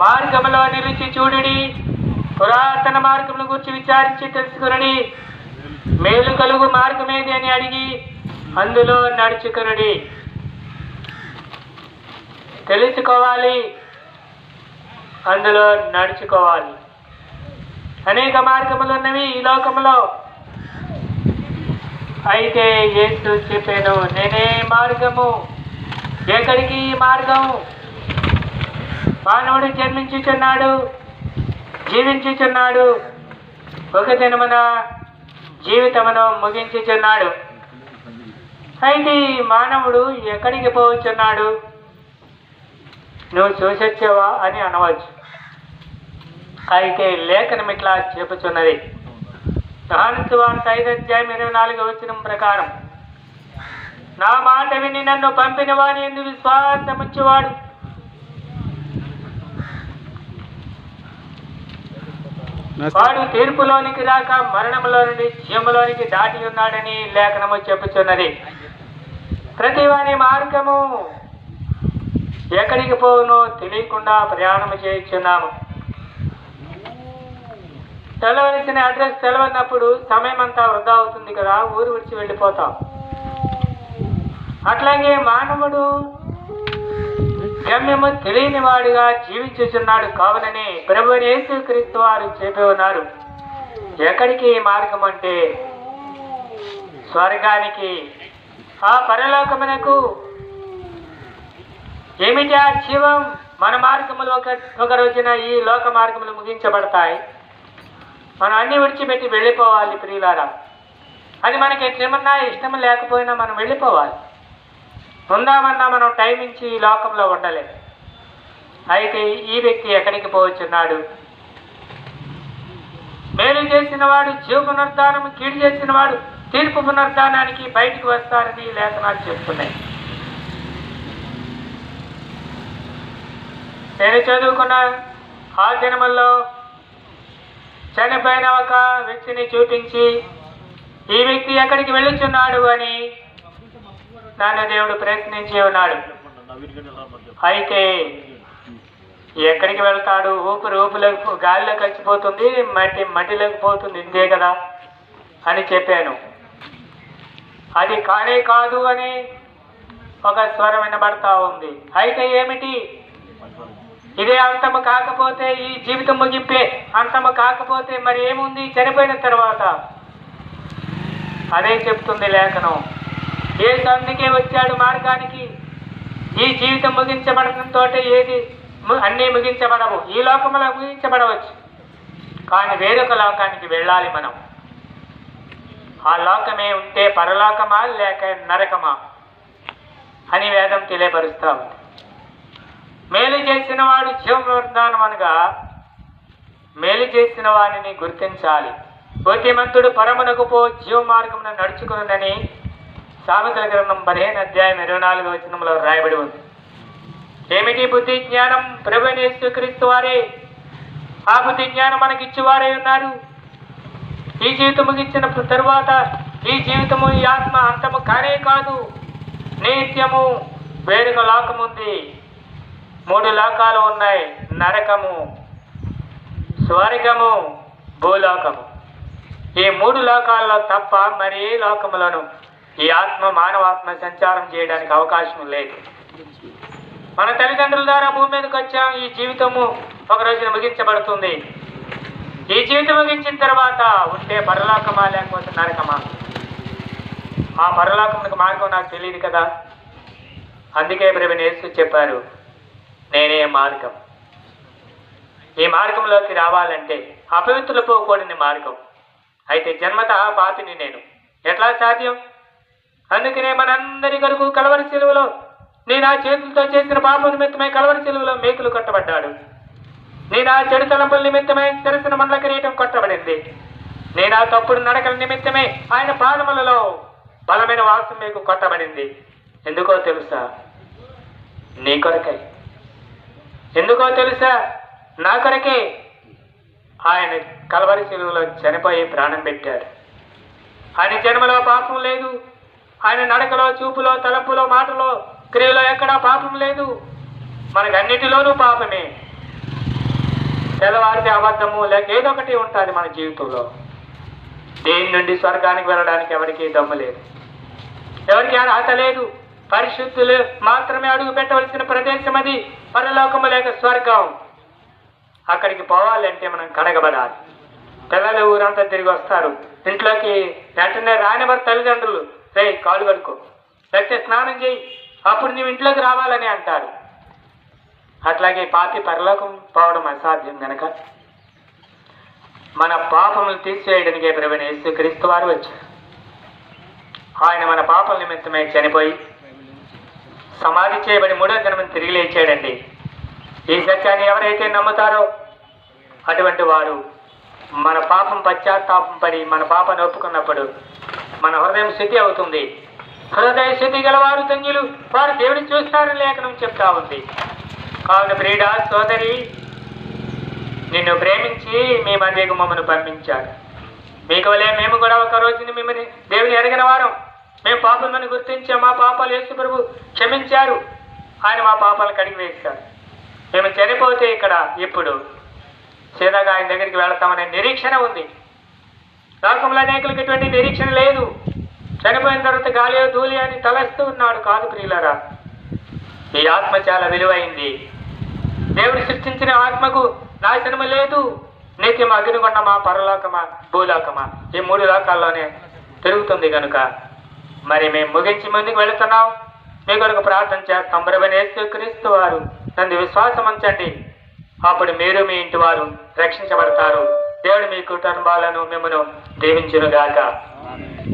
మార్గములో నిలిచి చూడుడి, పురాతన మార్గమును గురించి విచారించి తెలుసుకునడి. మేలు కలుగు మార్గమేది అని అడిగి అందులో నడుచుకునుడి. తెలుసుకోవాలి, అందులో నడుచుకోవాలి. అనేక మార్గములు ఉన్నవి ఈ లోకంలో. అయితే యేసు చెప్పాను, నేనే మార్గము. ఎక్కడికి ఈ మార్గం? మానవుడు జన్మించుచున్నాడు, జీవించుచున్నాడు, ఒక దినమున జీవితమును ముగించుచున్నాడు. అయితే ఈ మానవుడు ఎక్కడికి పోవచ్చున్నాడు? నువ్వు చూసొచ్చావా అని అనవచ్చు. అయితే లేఖనం ఇట్లా చెప్పుచున్నది. యోహాను సువార్త 5:24 ప్రకారం, నా మాట విని నన్ను పంపిన వాని యందు విశ్వాసముంచువాడు వాడు తీర్పులోనికి రాక మరణములో నుండి జీవములోనికి దాటి ఉన్నాడని లేఖనము చెప్పుచున్నది. ప్రతి వాని మార్గము ఎక్కడికి పోవునో తెలియకుండా ప్రయాణము చేయుచున్నాము. తెలవలసిన అడ్రస్ తెలవనప్పుడు సమయం అంతా వృధా అవుతుంది కదా, ఊరు విడిచి వెళ్ళిపోతాం. అట్లాగే మానవుడు గమ్యము తెలియని వాడిగా జీవించుచున్నాడు. కావునని ప్రభువు యేసుక్రీస్తు వారు చెప్పి ఉన్నారు, ఎక్కడికి మార్గం అంటే స్వర్గానికి, ఆ పరలోకమునకు. ఏమిటి ఆ జీవం? మన మార్గములు ఒక రోజున ఈ లోక మార్గములు ముగించబడతాయి. మనం అన్ని విడిచిపెట్టి వెళ్ళిపోవాలి ప్రియులారా. అది మనకి ఎట్లేమన్నా ఇష్టం లేకపోయినా మనం వెళ్ళిపోవాలి. ఉందామన్నా మనం టైం ఇచ్చి ఈ లోకంలో ఉండలేము. అయితే ఈ వ్యక్తి ఎక్కడికి పోవచ్చున్నాడు? మేలు చేసిన వాడు జీవ పునరుద్ధానం, కీడు చేసిన వాడు తీర్పు పునరుద్ధానానికి బయటికి వస్తారని లేఖనాలు చెప్తున్నాయి. నేను చదువుకున్న ఆ దినముల్లో చనిపోయిన ఒక వ్యక్తిని చూపించి, ఈ వ్యక్తి ఎక్కడికి వెళ్ళుచున్నాడు అని నన్ను దేవుడు ప్రశ్నించి ఉన్నాడు. అయితే ఎక్కడికి వెళ్తాడు? ఊపిలోకి, గాలిలోకి వచ్చిపోతుంది, మట్టిలోకి పోతుంది, ఇంతే కదా అని చెప్పాను. అది కానే కాదు అని ఒక స్వరం వినబడతా ఉంది. అయితే ఏమిటి? ఇదే అంతము కాకపోతే, ఈ జీవితం ముగింపే అంతము కాకపోతే మరి ఏముంది చనిపోయిన తర్వాత? అదే చెప్తుంది లేఖనం. యేసు అందుకే వచ్చాడు మార్గానికి. ఈ జీవితం ముగించబడటంతో ఏది అన్నీ ముగించబడవు. ఈ లోకంలో ముగించబడవచ్చు, కానీ వేరొక లోకానికి వెళ్ళాలి మనం. ఆ లోకమే ఉంటే పరలోకమా లేక నరకమా అని వేదం తెలియపరుస్తూ ఉంది. మేలు చేసిన వాడు జీవవర్ధానం అనగా మేలు చేసిన వాడిని గుర్తించాలి. బుద్ధిమంతుడు పరమునకు పో జీవ మార్గమును నడుచుకున్నదని సామెతల గ్రంథం 15:24 రాయబడి ఉంది. ఏమిటి బుద్ధి జ్ఞానం? ప్రభువైన యేసుక్రీస్తు వారే ఆ బుద్ధి జ్ఞానం మనకిచ్చేవారే ఉన్నారు. ఈ జీవితం ముగించిన తరువాత ఈ జీవితము, ఈ ఆత్మ అంతము కానే కాదు. నిత్యము వేరొక లోకం ఉంది. 3 లోకాలు ఉన్నాయి: నరకము, స్వర్గము, భూలోకము. ఈ 3 లోకాల్లో తప్ప మరి ఏ లోకములను ఈ ఆత్మ, మానవాత్మ సంచారం చేయడానికి అవకాశం లేదు. మన తల్లిదండ్రుల ద్వారా భూమి మీదకి వచ్చాం. ఈ జీవితము ఒక రోజున ముగించబడుతుంది. ఈ జీవితం ముగించిన తర్వాత ఉంటే పరలోకమా లేకపోతే నరకమా? ఆ పరలోకమునికి మార్గం నాకు తెలియదు కదా. అందుకే ప్రభువైన యేసు చెప్పారు, నేనే మార్గం. ఈ మార్గంలోకి రావాలంటే అపవిత్రులు పోకూడని మార్గం. అయితే జన్మత పాపిని నేను, ఎట్లా సాధ్యం? అందుకనే మనందరి కొరకు కలవరి శిలువలో, నేను ఆ చేతులతో చేసిన పాపం నిమిత్తమై కలవరి శిలువలో మేకులు కొట్టబడ్డాడు. నేను ఆ చెడు తలంపుల నిమిత్తమై తెరసిన మండల కిరీటం కొట్టబడింది. నేను ఆ తప్పుడు నడకల నిమిత్తమే ఆయన పాదములలో బలమైన వాసం మీకు కొట్టబడింది. ఎందుకో తెలుసా? నీ కొరకై. ఎందుకో తెలుసా? నా కొరకే ఆయన కలవరి శిలువలో చనిపోయి ప్రాణం పెట్టాడు. ఆయన జన్మలో పాపం లేదు. ఆయన నడకలో, చూపులో, తలంపులో, మాటలో, క్రియలో ఎక్కడా పాపం లేదు. మనకన్నిటిలోనూ పాపమే. తెల్లవారితే అబద్ధము లేక ఏదో ఒకటి ఉంటుంది మన జీవితంలో. దేని నుండి స్వర్గానికి వెళ్ళడానికి ఎవరికి దమ్ము లేదు, ఎవరికి అర్హత లేదు. పరిశుద్ధులు మాత్రమే అడుగు పెట్టవలసిన ప్రదేశం అది పరలోకము లేక స్వర్గం. అక్కడికి పోవాలంటే మనం కడగబడాలి. పిల్లలు ఊరంతా తిరిగి వస్తారు, ఇంట్లోకి వెంటనే రానివారు తల్లిదండ్రులు, రే కాలు కడుకో లేకపోతే స్నానం చేయి, అప్పుడు నువ్వు ఇంట్లోకి రావాలని అంటారు. అట్లాగే పాపి పరలోకం పోవడం అసాధ్యం గనక మన పాపములు తీసివేయడానికి ప్రభువైన యేసుక్రీస్తు వారు వచ్చారు. ఆయన మన పాపల నిమిత్తమై చనిపోయి సమాధి చేయబడి 3వ దినమున తిరిగి లేచాడండి. ఈ సత్యాన్ని ఎవరైతే నమ్ముతారో అటువంటి వారు మన పాపం పశ్చాత్తాపం పడి మన పాపను ఒప్పుకున్నప్పుడు మన హృదయం శుద్ధి అవుతుంది. హృదయ శుద్ధి గలవారు ధన్యులు, వారు దేవుని చూస్తారని లేఖనం చెప్తా ఉంది. కావున ప్రియుడా సోదరి, నిన్ను ప్రేమించి మీ మధ్యకు మమ్మల్ని పంపించాడు. మీకు వలే మేము కూడా ఒక రోజుని మిమ్మల్ని దేవుని ఎరగిన వారం. మేము పాపలను గుర్తించాం, మా పాపాలు యేసు ప్రభు క్షమించారు, ఆయన మా పాపాలు కడిగి వేశారు. మేము చనిపోతే ఇక్కడ ఇప్పుడు సీదాగా ఆయన దగ్గరికి వెళతామనే నిరీక్షణ ఉంది. లోకంలో అనేకులకు ఎటువంటి నిరీక్షణ లేదు. చనిపోయిన తర్వాత గాలి ధూళి అని తలస్తూ ఉన్నాడు. కాదు ప్రియులారా, ఈ ఆత్మ చాలా విలువైంది. దేవుడు సృష్టించిన ఆత్మకు నాశనము లేదు. నిత్యం అగ్నిగుండమా, పరలోకమా, భూలోకమా, ఈ 3 లోకాల్లోనే తిరుగుతుంది కనుక మరి మేము ముగించి ముందుకు వెళుతున్నాం. మీ కొరకు ప్రార్థన చేస్తాం. ప్రభువైన యేసుక్రీస్తు వారు నందు విశ్వాసం ఉంచండి, అప్పుడు మీరు మీ ఇంటి వారు రక్షించబడతారు. దేవుడు మీ కుటుంబాలను మిమ్మల్ని దీవించునుగాక.